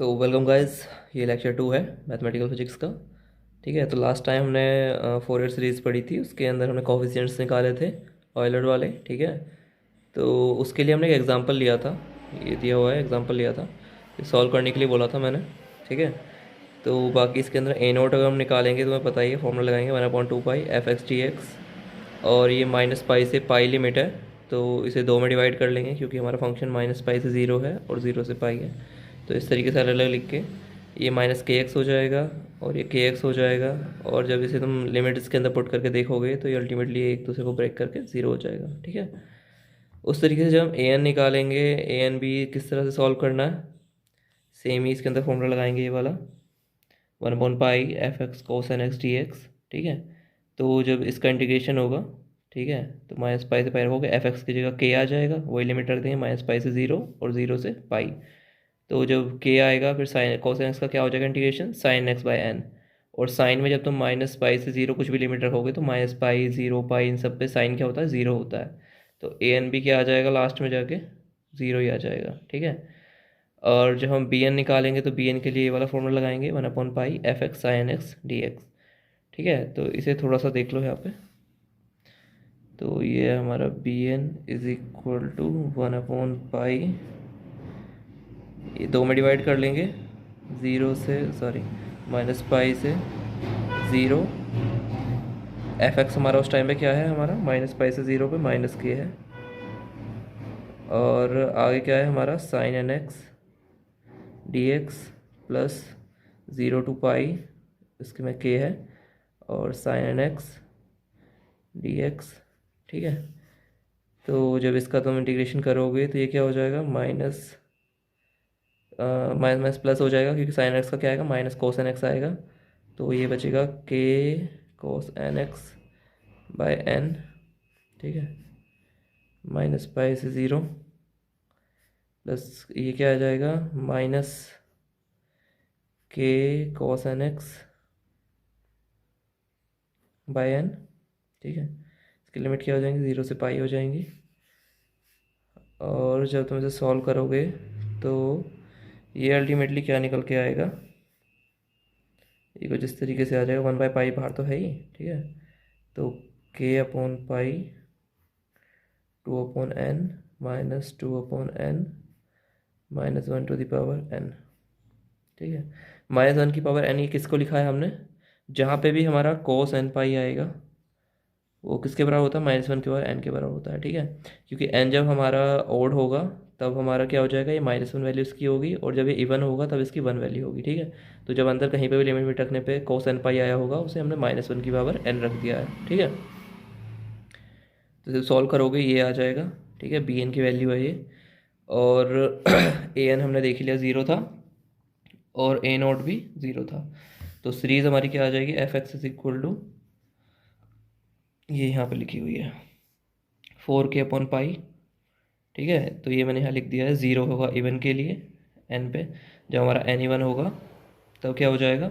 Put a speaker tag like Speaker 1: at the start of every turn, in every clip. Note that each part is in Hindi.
Speaker 1: तो वेलकम गाइस, ये लेक्चर 2 है मैथमेटिकल फिजिक्स का। ठीक है, तो लास्ट टाइम हमने फोरियर सीरीज़ पढ़ी थी, उसके अंदर हमने कोफिशिएंट्स निकाले थे ऑयलर वाले। ठीक है, तो उसके लिए हमने एक एग्जांपल लिया था, ये दिया हुआ है एग्जांपल लिया था, ये सॉल्व करने के लिए बोला था मैंने। ठीक है, तो बाकी इसके अंदर ए नोट अगर हम निकालेंगे तो तुम्हें पता ही है, फॉर्मूला लगाएंगे 1/2 पाई एफ एक्स डी एक्स, और ये माइनस पाई से पाई लिमिट है, तो इसे 2 में डिवाइड कर लेंगे क्योंकि हमारा फंक्शन माइनस पाई से 0 है और 0 से पाई है। तो इस तरीके से अलग अलग लिख के ये माइनस के एक्स हो जाएगा और ये के एक्स हो जाएगा, और जब इसे तुम लिमिट इसके अंदर पुट करके देखोगे तो ये अल्टीमेटली एक दूसरे को ब्रेक करके 0 हो जाएगा। ठीक है, उस तरीके से जब हम ए एन निकालेंगे, ए एन बी किस तरह से सॉल्व करना है, सेम ही इसके अंदर फॉर्मूला लगाएंगे ये वाला 1/पाई एफ एक्स कोस एन एक्स डी एक्स। ठीक है, तो जब इसका इंटीग्रेशन होगा, ठीक है, तो माइनस पाई से पाई रखोगे, एफ एक्स की जगह के आ जाएगा, वही लिमिट रख देंगे माइनस पाई से 0 और 0 से पाई। तो जब के आएगा फिर साइन कोस एन एक्स का क्या हो जाएगा integration, sine x by n. और साइन में जब तुम माइनस पाई से 0 कुछ भी लिमिट रखोगे तो माइनस पाई 0 पाई इन सब पे साइन क्या होता है, 0 होता है। तो ए एन बी क्या आ जाएगा लास्ट में जाके, 0 ही आ जाएगा। ठीक है, और जब हम बी एन निकालेंगे तो बी एन के लिए ये वाला फॉर्मूला लगाएंगे 1/पाई F X sine X D x. ठीक है, तो इसे थोड़ा सा देख लो यहाँ पे। तो ये है हमारा B N is equal to 1/पाई, ये 2 में डिवाइड कर लेंगे, माइनस पाई से 0। एफ एक्स हमारा उस टाइम पे क्या है, हमारा माइनस पाई से 0 पे माइनस के है, और आगे क्या है हमारा sine n x D x plus 0 to पाई, इसके में के है, और sine n x D x. ठीक है, तो जब इसका तुम इंटीग्रेशन करोगे तो ये क्या हो जाएगा, माइनस माइनस प्लस हो जाएगा क्योंकि साइन एक्स का क्या आएगा, माइनस कोस एन एक्स आएगा। तो ये बचेगा के कोस एन एक्स बाय एन। ठीक है, माइनस पाई से 0 प्लस ये क्या आ जाएगा, माइनस के कोस एन एक्स बाय एन। ठीक है, इसकी लिमिट क्या हो जाएंगी, 0 से पाई हो जाएंगी। और जब तुम इसे सॉल्व करोगे तो ये अल्टीमेटली क्या निकल के आएगा, ये कुछ इस तरीके से आ जाएगा, 1/पाई बाहर तो है ही। ठीक है, तो k/पाई 2/n minus 2/n minus 1/n। ठीक है, -1/n, ये किसको लिखा है हमने, जहाँ पे भी हमारा cos n पाई आएगा वो किसके बराबर होता है, -1/n के बराबर होता है। ठीक है, क्योंकि n जब हमारा ओड होगा तब हमारा क्या हो जाएगा, ये -1 वैल्यू इसकी होगी, और जब ये इवन होगा तब इसकी 1 वैल्यू होगी। ठीक है, तो जब अंदर कहीं पे भी लिमिट में रखने पे cos n पाई आया होगा उसे हमने -1/n रख दिया है। ठीक है, तो जब सॉल्व करोगे ये आ जाएगा। ठीक है, बी एन की वैल्यू है ये, और ए एन हमने देख लिया 0 था और ए नॉट भी 0 था। तो सीरीज़ हमारी क्या आ जाएगी, f x is equal to, ये यहाँ पे लिखी हुई है 4k/पाई। ठीक है, तो ये मैंने यहाँ लिख दिया है, 0 होगा इवन के लिए एन पे, जब हमारा एन इवन होगा तब क्या हो जाएगा,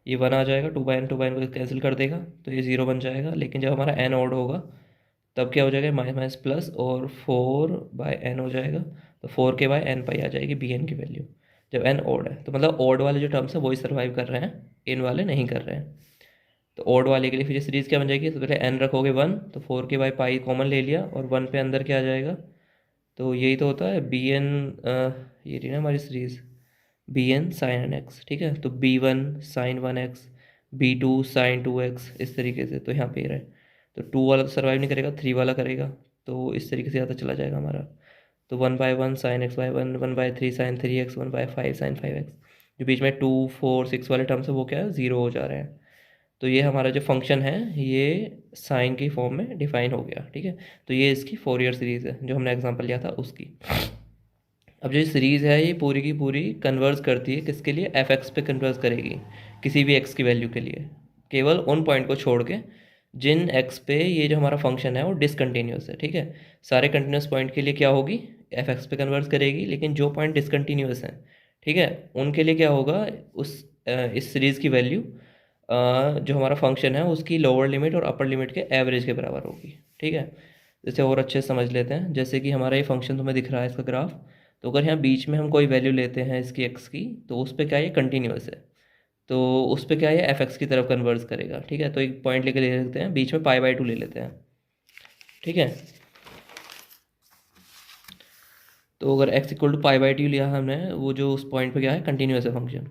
Speaker 1: ये 1 आ जाएगा, 2/n को कैंसिल कर देगा तो ये 0 बन जाएगा। लेकिन जब हमारा एन ऑड होगा तब क्या हो जाएगा, माइनस माइनस प्लस और 4/n हो जाएगा, तो 4k/n पाई आ जाएगी बी एन की वैल्यू, जब n ऑड है। तो मतलब ऑड वाले जो टर्म्स है वही सर्वाइव कर रहे हैं, इन वाले नहीं कर रहे हैं। तो ऑड वाले के लिए फिर सीरीज़ क्या बन जाएगी, तो पहले n रखोगे 1, तो 4k/पाई कॉमन ले लिया, और 1 पे अंदर क्या आ जाएगा, तो यही तो होता है बी एन, ये रही ना हमारी series, b n sine n x. ठीक है, तो b1 sign 1x, b2 sign 2x, इस तरीके से। तो यहाँ पे रहे, तो 2 वाला तो सर्वाइव नहीं करेगा, 3 वाला करेगा, तो इस तरीके से ज़्यादा चला जाएगा हमारा। तो 1/1 sine x by 1, 1/3 sine 3x, 1/5 sine 5x, जो बीच में 2 4 6 वाले टर्म्स है वो क्या है, 0 हो जा रहे हैं। तो ये हमारा जो फंक्शन है ये साइन की फॉर्म में डिफाइन हो गया। ठीक है, तो ये इसकी फोरियर सीरीज़ है जो हमने एग्जांपल लिया था उसकी। अब जो सीरीज़ है ये पूरी की पूरी कन्वर्स करती है किसके लिए, एफ एक्स पे कन्वर्स करेगी, किसी भी एक्स की वैल्यू के लिए, केवल उन पॉइंट को छोड़ के जिन एक्स पे ये जो हमारा फंक्शन है वो डिसकंटिन्यूस है। ठीक है, सारे कंटिन्यूस पॉइंट के लिए क्या होगी, एफ एक्स पे कन्वर्स करेगी, लेकिन जो पॉइंट डिसकंटिन्यूस हैं, ठीक है, उनके लिए क्या होगा, उस इस सीरीज़ की वैल्यू जो हमारा फंक्शन है उसकी लोअर लिमिट और अपर लिमिट के एवरेज के बराबर होगी। ठीक है, इसे और अच्छे से समझ लेते हैं। जैसे कि हमारा ये फंक्शन तुम्हें दिख रहा है इसका ग्राफ, तो अगर यहाँ बीच में हम कोई वैल्यू लेते हैं इसकी एक्स की, तो उस पर क्या है, ये कंटिन्यूस है, तो उस पर क्या है, एफ एक्स की तरफ कन्वर्स करेगा। ठीक है, तो एक पॉइंट लेके ले लेते हैं, बीच में π/2 ले लेते हैं। ठीक है, तो अगर x इक्वल टू π/2 लिया हमने, वो जो उस पॉइंट पे क्या है, कंटिन्यूस है फंक्शन,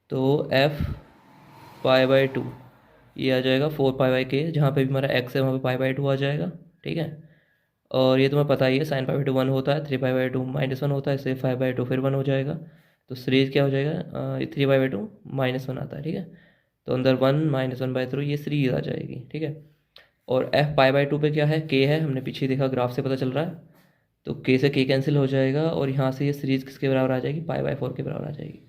Speaker 1: तो f π/2 ये आ जाएगा 4π/k, जहाँ पे भी हमारा x है वहाँ पे π/2 आ जाएगा। ठीक है, और ये तुम्हें पता ही है sin π/2 1 होता है, 3π/2 -1 होता है, इससे 5/2 फिर 1 हो जाएगा, तो सीरीज क्या हो जाएगा, 3/2 -1 आता है। ठीक है, तो अंदर 1 -1/3 ये सीरीज आ जाएगी। ठीक है, और f π/2 पे क्या है, k है, हमने पीछे देखा ग्राफ से पता चल रहा है, तो k से k कैंसिल हो जाएगा, और यहाँ से ये सीरीज़ किसके बराबर आ जाएगी, π/4 के बराबर आ जाएगी।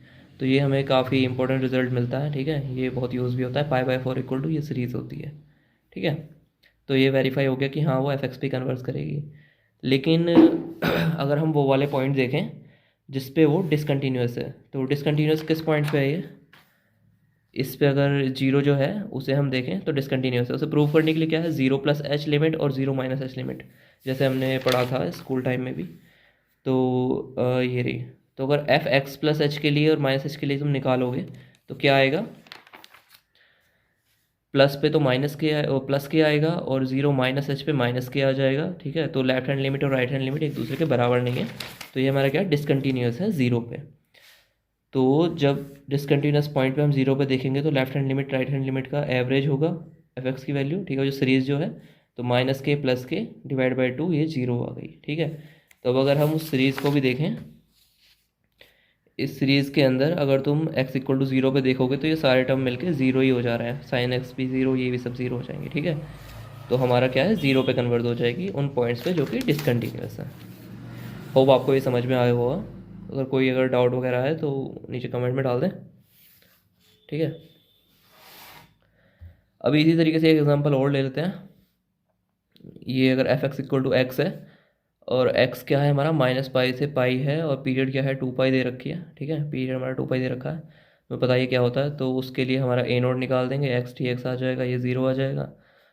Speaker 1: तो ये हमें काफ़ी इंपॉर्टेंट रिजल्ट मिलता है। ठीक है, ये बहुत यूज़ भी होता है, π/4 इक्वल टू ये सीरीज़ होती है। ठीक है, तो ये वेरीफाई हो गया कि हाँ वो एफ पे कन्वर्स करेगी। लेकिन अगर हम वो वाले पॉइंट देखें जिस पे वो डिसकंटिन्यूस है, तो डिसकंटिन्यूस किस पॉइंट पे है ये, इस पे अगर जीरो जो है उसे हम देखें तो डिसकंटिन्यूस है। उसे प्रूव करने के लिए क्या है, 0+h लिमिट और 0-h लिमिट, जैसे हमने पढ़ा था स्कूल टाइम में भी। तो ये रही, तो अगर एफ एक्स प्लस एच के लिए और माइनस एच के लिए तुम निकालोगे तो क्या आएगा, प्लस पे तो माइनस के प्लस के आएगा, और 0-h पे माइनस के आ जाएगा। ठीक है, तो लेफ्ट हैंड लिमिट और राइट हैंड लिमिट एक दूसरे के बराबर नहीं है, तो ये हमारा क्या डिसकंटिन्यूस है 0 पे। तो जब डिसकंटिन्यूस पॉइंट पे हम 0 पे देखेंगे तो left hand limit right hand limit का एवरेज होगा एफ एक्स की वैल्यू। ठीक है, जो सीरीज़ जो है, तो -k+k/2 ये 0 आ गई। ठीक है, तो अब अगर हम उस सीरीज़ को भी देखें, इस सीरीज़ के अंदर अगर तुम x इक्वल टू 0 पर देखोगे तो ये सारे टर्म मिलके 0 ही हो जा रहा है, साइन एक्स भी 0, ये भी सब 0 हो जाएंगे। ठीक है, तो हमारा क्या है, 0 पे कन्वर्ट हो जाएगी उन पॉइंट्स पे जो कि डिसकंटिन्यूस है। होप आपको ये समझ में आया होगा। अगर कोई डाउट वगैरह है तो नीचे कमेंट में डाल दें। ठीक है, अभी इसी तरीके से एक एग्जांपल और ले लेते हैं। ये अगर f x equal to x है, और x क्या है हमारा, -π से π है, और पीरियड क्या है 2π दे रखी है। ठीक है, पीरियड हमारा 2π दे रखा है, तो बताइए क्या होता है। तो उसके लिए हमारा a0 निकाल देंगे, x dx आ जाएगा, ये 0 आ जाएगा।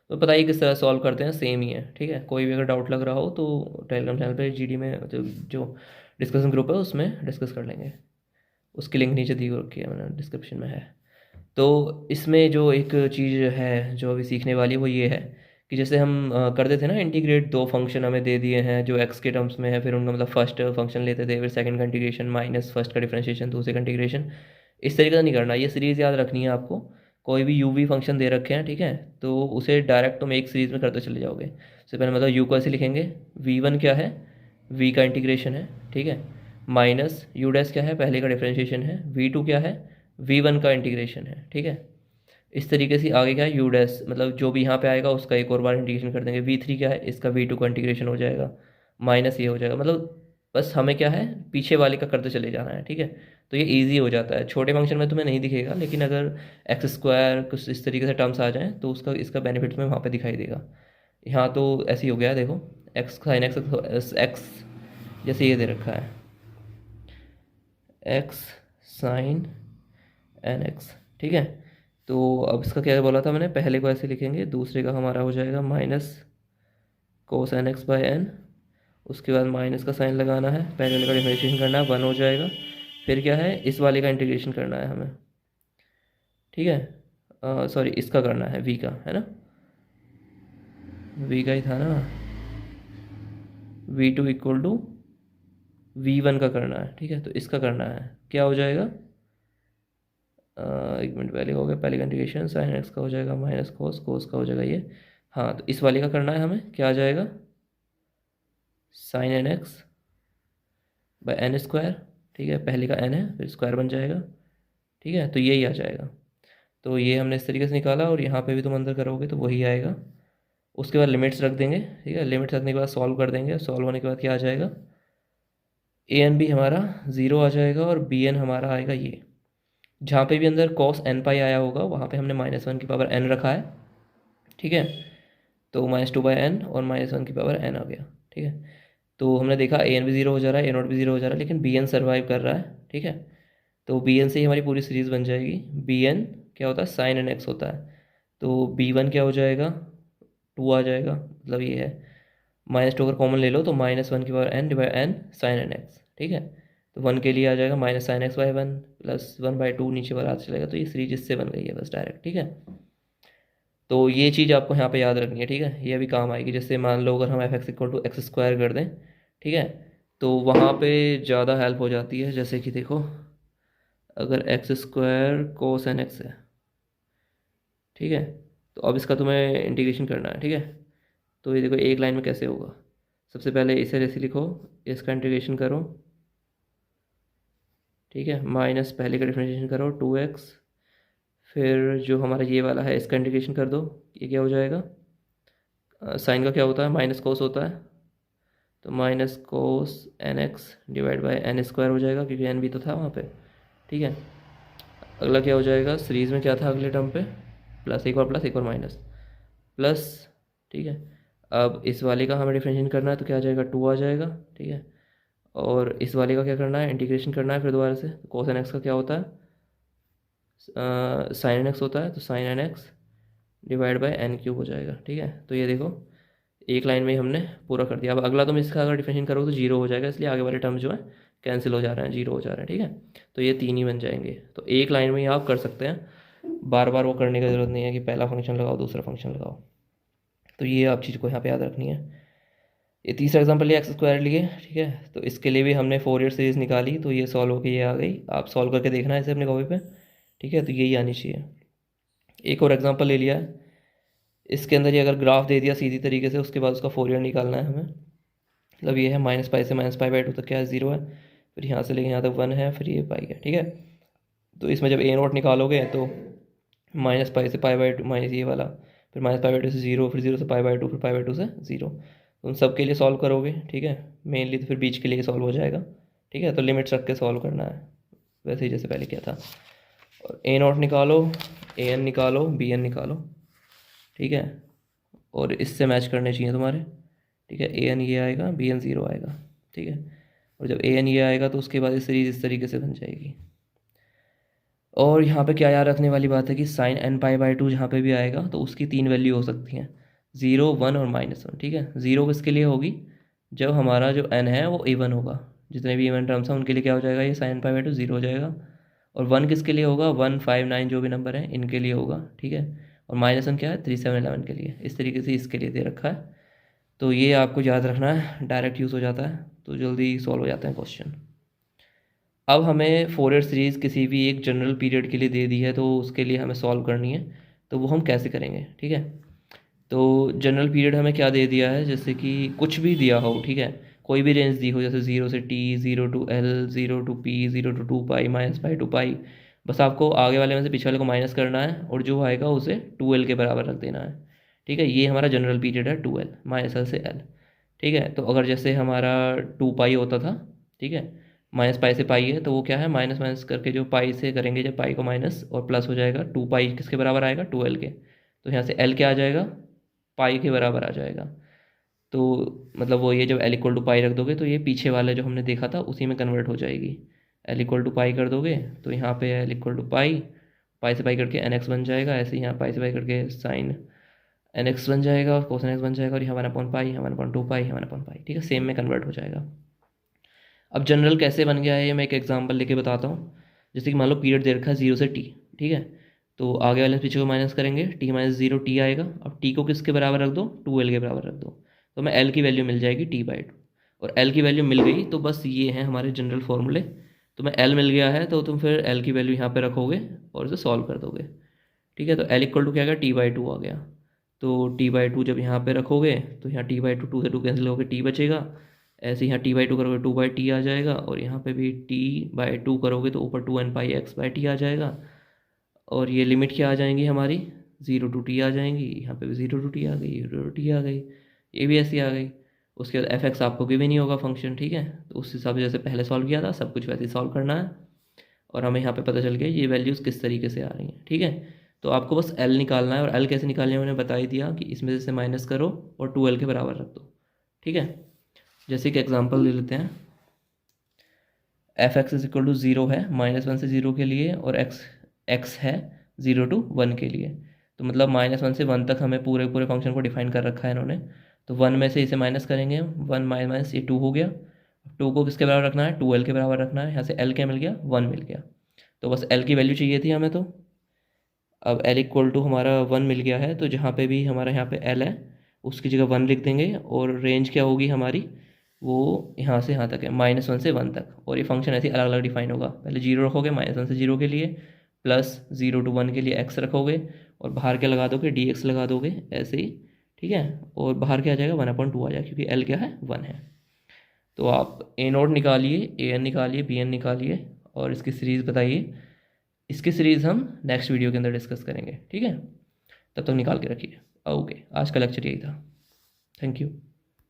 Speaker 1: तो बताइए किस तरह सॉल्व करते हैं, सेम ही है। ठीक है, कोई भी अगर डाउट लग रहा हो तो टेलीग्राम चैनल पे GD में जो डिस्कशन ग्रुप है उसमें डिस्कस कर लेंगे, उसकी लिंक नीचे दी रखी है, मैंने डिस्क्रिप्शन में है। तो इसमें जो एक चीज़ है जो अभी सीखने वाली वो ये है कि जैसे हम करते थे ना इंटीग्रेट, दो फंक्शन हमें दे दिए हैं जो x के टर्म्स में है, फिर उनका मतलब फर्स्ट फंक्शन लेते थे, फिर सेकंड का इंटीग्रेशन माइनस फर्स्ट का डिफरेंशिएशन, दूसरे का इंटीग्रेशन। इस तरीके से नहीं करना, ये सीरीज़ याद रखनी है आपको। कोई भी u v फंक्शन दे रखे हैं, ठीक है, तो उसे डायरेक्ट तुम एक सीरीज़ में करते चले जाओगे। सबसे पहले मतलब u को ऐसे लिखेंगे, v1 क्या है, v का इंटीग्रेशन है। ठीक है, माइनस u डैश क्या है, पहले का डिफरेंशिएशन है, v2 क्या है, v1 का इंटीग्रेशन है। ठीक है, इस तरीके से आगे क्या है, यू डैश मतलब जो भी यहाँ पे आएगा उसका एक और बार इंटीग्रेशन कर देंगे। v3 क्या है, इसका v2 का इंटीग्रेशन हो जाएगा, माइनस ये हो जाएगा। मतलब बस हमें क्या है, पीछे वाले का करते चले जाना है। ठीक है, तो ये इजी हो जाता है। छोटे फंक्शन में तुम्हें नहीं दिखेगा, लेकिन अगर x² कुछ इस तरीके से टर्म्स आ जाएँ तो उसका इसका बेनिफिट तुम्हें वहाँ पर दिखाई देगा। यहाँ तो ऐसे ही हो गया है, देखो x sin x जैसे ये दे रखा है, x sin nx। ठीक है, तो अब इसका क्या बोला था मैंने, पहले को ऐसे लिखेंगे, दूसरे का हमारा हो जाएगा माइनस कोस nx/n, उसके बाद माइनस का साइन लगाना है, पहले वाले का डिफरेंशिएशन करना है, 1 हो जाएगा। फिर क्या है, इस वाले का इंटीग्रेशन करना है हमें। ठीक है, सॉरी इसका करना है, v का है ना, v का ही था ना, v2 इक्वल टू v1 का करना है। ठीक है, तो इसका करना है, क्या हो जाएगा, एक मिनट पहले हो गया, पहले का इंटीग्रेशन साइन एक्स का हो जाएगा माइनस कोस, कोस का हो जाएगा ये। हाँ, तो इस वाले का करना है हमें, क्या आ जाएगा, sine n x by n square. ठीक है, पहले का n है, फिर स्क्वायर बन जाएगा। ठीक है, तो यही आ जाएगा। तो ये हमने इस तरीके से निकाला, और यहाँ पे भी तुम अंदर करोगे तो वही आएगा। उसके बाद लिमिट्स रख देंगे। ठीक है, लिमिट्स रखने के बाद सॉल्व कर देंगे, सॉल्व होने के बाद क्या आ जाएगा, an भी हमारा 0 आ जाएगा, और bn हमारा आएगा ये, जहाँ पे भी अंदर cos nπ आया होगा वहाँ पे हमने -1 की पावर n रखा है। ठीक है, तो -2/n और -1 की पावर n आ गया। ठीक है, तो हमने देखा an भी 0 हो जा रहा है, a0 भी 0 हो जा रहा है, लेकिन bn सर्वाइव कर रहा है। ठीक है, तो bn से ही हमारी पूरी सीरीज़ बन जाएगी। bn क्या होता है, sin nx होता है, तो b1 क्या हो जाएगा, 2 आ जाएगा, मतलब ये है, -2 अगर कॉमन ले लो तो -1 की पावर n/n sin nx। ठीक है। तो 1 के लिए आ जाएगा minus sign x by 1 plus 1/2 नीचे वाला हाथ चलेगा, तो ये सीरीज इससे बन गई है बस डायरेक्ट, ठीक है। तो ये चीज़ आपको यहाँ पे याद रखनी है, ठीक है, ये अभी काम आएगी। जैसे मान लो अगर हम f x equal to x square कर दें, ठीक है, तो वहाँ पे ज़्यादा हेल्प हो जाती है। जैसे कि देखो, अगर x square cos n x है, ठीक है, तो अब इसका तुम्हें इंटीग्रेशन करना है, ठीक है। तो ये देखो एक लाइन में कैसे होगा, सबसे पहले इसे जैसे लिखो, इसका इंटीग्रेशन करो, ठीक है, माइनस पहले का डिफरेंशिएशन करो 2x, फिर जो हमारा ये वाला है इसका इंटीग्रेशन कर दो, ये क्या हो जाएगा, साइन का क्या होता है, माइनस कोस होता है, तो minus cos n x divide by n square हो जाएगा, क्योंकि एन भी तो था वहाँ पे, ठीक है। अगला क्या हो जाएगा, सीरीज़ में क्या था अगले टर्म पे, प्लस एक और माइनस प्लस, ठीक है। अब इस वाले का हमें डिफरेंशिएशन करना है, तो क्या आ जाएगा, 2 आ जाएगा, ठीक है। और इस वाले का क्या करना है, इंटीग्रेशन करना है फिर दोबारा से। कोस एन एक्स का क्या होता है, साइन एन एक्स होता है, तो sine n x divide by n cube हो जाएगा, ठीक है। तो ये देखो एक लाइन में ही हमने पूरा कर दिया। अब अगला तुम इसका अगर डिफरेंशिएशन करोगे तो 0 हो जाएगा, इसलिए आगे वाले टर्म जो है कैंसिल हो जा रहे हैं, 0 हो जा रहे हैं, ठीक है। तो ये 3 ही बन जाएंगे। तो एक लाइन में ही आप कर सकते हैं, बार बार वो करने की ज़रूरत नहीं है कि पहला फंक्शन लगाओ दूसरा फंक्शन लगाओ। तो ये आप चीज़ को यहाँ पे याद रखनी है। ये तीसरा एग्जांपल लिया एक्स स्क्वायर लिए, ठीक है। तो इसके लिए भी हमने फोरियर सीरीज़ निकाली, तो ये सॉल्व होकर ये आ गई। आप सॉल्व करके देखना है इसे अपने कॉपी पे, ठीक है। तो यही आनी चाहिए। एक और एग्जांपल ले लिया है, इसके अंदर ये अगर ग्राफ दे दिया सीधी तरीके से, उसके बाद उसका फोरियर निकालना है हमें। मतलब ये है -π से -π/2 तक क्या है, 0 है, फिर यहाँ से लेके यहाँ तक 1 है, फिर ये पाई है, ठीक है। तो इसमें जब a0 निकालोगे तो -π से π/2 माइनस ये वाला, फिर -π/2 से 0, फिर 0 से π/2, फिर π/2 से 0। उन सब के लिए सॉल्व करोगे, ठीक है। मेनली तो फिर बीच के लिए सॉल्व हो जाएगा, ठीक है। तो लिमिट्स रख के सॉल्व करना है, वैसे ही जैसे पहले किया था। और a0 निकालो, an निकालो, bn निकालो, ठीक है। और इससे मैच करने चाहिए तुम्हारे, ठीक है। an ये आएगा, bn 0 आएगा, ठीक है। और जब an ये आएगा तो उसके बाद ये सीरीज इस तरीके से बन जाएगी। और यहाँ पे क्या याद रखने वाली बात है कि साइन nπ/2 जहाँ पे भी आएगा तो उसकी 3 वैल्यू हो सकती हैं, 0, 1 और -1, ठीक है। 0 किसके लिए होगी, जब हमारा जो n है वो इवन होगा, जितने भी इवन टर्म्स हैं उनके लिए क्या हो जाएगा, ये साइन nπ/2 0 हो जाएगा। और 1 किसके लिए होगा, 1, 5, 9 जो भी नंबर हैं इनके लिए होगा, ठीक है। और -1 क्या है, 3, 7, 11 के लिए। इस तरीके से इसके लिए दे रखा है। तो ये आपको याद रखना है, डायरेक्ट यूज़ हो जाता है तो जल्दी सॉल्व हो जाते हैं क्वेश्चन। अब हमें फोरियर सीरीज़ किसी भी एक जनरल पीरियड के लिए दे दी है, तो उसके लिए हमें सॉल्व करनी है, तो वो हम कैसे करेंगे, ठीक है। तो जनरल पीरियड हमें क्या दे दिया है, जैसे कि कुछ भी दिया हो, ठीक है, कोई भी रेंज दी हो, जैसे 0 से t, 0 to l, 0 to p, 0 to 2π, -π to π। बस आपको आगे वाले में से पिछले वाले को माइनस करना है और जो आएगा उसे 2l के बराबर रख देना है, ठीक है। ये हमारा जनरल पीरियड है 2l, -l से l, ठीक है। तो अगर जैसे हमारा 2π होता था, ठीक है, -π से पाई है, तो वो क्या है, माइनस माइनस करके जो पाई से करेंगे, जब पाई को माइनस और प्लस हो जाएगा, 2π किसके बराबर आएगा, 2l के। तो यहाँ से l क्या आ जाएगा, पाई के बराबर आ जाएगा। तो मतलब वो ये जब l इक्वल टू पाई रख दोगे तो ये पीछे वाले जो हमने देखा था उसी में कन्वर्ट हो जाएगी। l इक्वल टू पाई कर दोगे तो यहाँ पे l इक्वल टू पाई, पाई से पाई करके nx बन जाएगा। ऐसे यहाँ पाई से पाई करके साइन nx बन जाएगा और कोसन x बन जाएगा, और यहाँ 1/π, यहाँ 1/2π, यहाँ 1/π, ठीक है, सेम में कन्वर्ट हो जाएगा। अब जनरल कैसे बन गया है ये मैं एक एग्जांपल लेके बताता हूँ। जैसे कि मान लो पीरियड दे रखा है 0 से t, ठीक है। तो आगे वाले पीछे को माइनस करेंगे, t - 0 t आएगा। अब t को किसके बराबर रख दो, 2l के बराबर रख दो, तो हमें l की वैल्यू मिल जाएगी t/2। और l की वैल्यू मिल गई तो बस ये हैं हमारे जनरल फॉर्मूले। तुम्हें l मिल गया है तो तुम फिर l की वैल्यू यहाँ पे रखोगे और इसे सॉल्व कर दोगे, ठीक है। तो l इक्वल टू क्या आ गया, t/2 आ गया। तो t/2 जब यहाँ पे रखोगे तो यहाँ t/2, 2 से 2 कैंसिल होकर t बचेगा। ऐसे यहाँ t/2 करोगे 2/t आ जाएगा, और यहाँ पे भी t/2 करोगे तो ऊपर 2nπx/t आ जाएगा। और ये लिमिट क्या आ जाएंगी हमारी, 0 to t आ जाएंगी। यहाँ पे भी 0 to t आ गई, 0 to t आ गई, ये भी ऐसी आ गई। उसके बाद f(x) आपको भी नहीं होगा फंक्शन, ठीक है। तो उस हिसाब से जैसे पहले सॉल्व किया था सब कुछ वैसे ही सॉल्व करना है। और हमें यहाँ पे पता चल गया ये वैल्यूज़ किस तरीके से आ रही हैं, ठीक है। तो आपको बस l निकालना है, और l कैसे निकालना है मैंने बता ही दिया कि इसमें से माइनस करो और 2l के बराबर रख दो, ठीक है। जैसे कि एग्जांपल ले लेते हैं, f(x) इज इक्वल टू 0 है, -1 से 0 के लिए, और x है 0 to 1 के लिए। तो मतलब -1 से 1 तक हमें पूरे फंक्शन को डिफाइन कर रखा है इन्होंने। तो 1 में से इसे माइनस करेंगे, 1 माइनस ये 2 हो गया। 2 को किसके बराबर रखना है, 2l के बराबर रखना है। यहाँ से l क्या मिल गया, 1 मिल गया। तो बस l की वैल्यू चाहिए थी हमें, तो अब l इक्वल टू हमारा 1 मिल गया है, तो जहाँ पे भी हमारा यहाँ पे l है उसकी जगह 1 लिख देंगे, और रेंज क्या होगी हमारी, वो यहाँ से यहाँ तक है, -1 से 1 तक। और ये फंक्शन ऐसे अलग अलग डिफाइन होगा, पहले 0 रखोगे -1 से 0 के लिए, प्लस 0 to 1 के लिए x रखोगे, और बाहर क्या लगा दोगे, dx लगा दोगे ऐसे ही, ठीक है। और बाहर क्या आ जाएगा, 1/2 आ जाएगा, क्योंकि l क्या है, 1 है। तो आप a0 निकालिए, an निकालिए, bn निकालिए, और इसकी सीरीज़ बताइए। इसकी सीरीज़ हम नेक्स्ट वीडियो के अंदर डिस्कस करेंगे, ठीक है। तब तक निकाल के रखिए। ओके, आज का लेक्चर यही था। Thank you.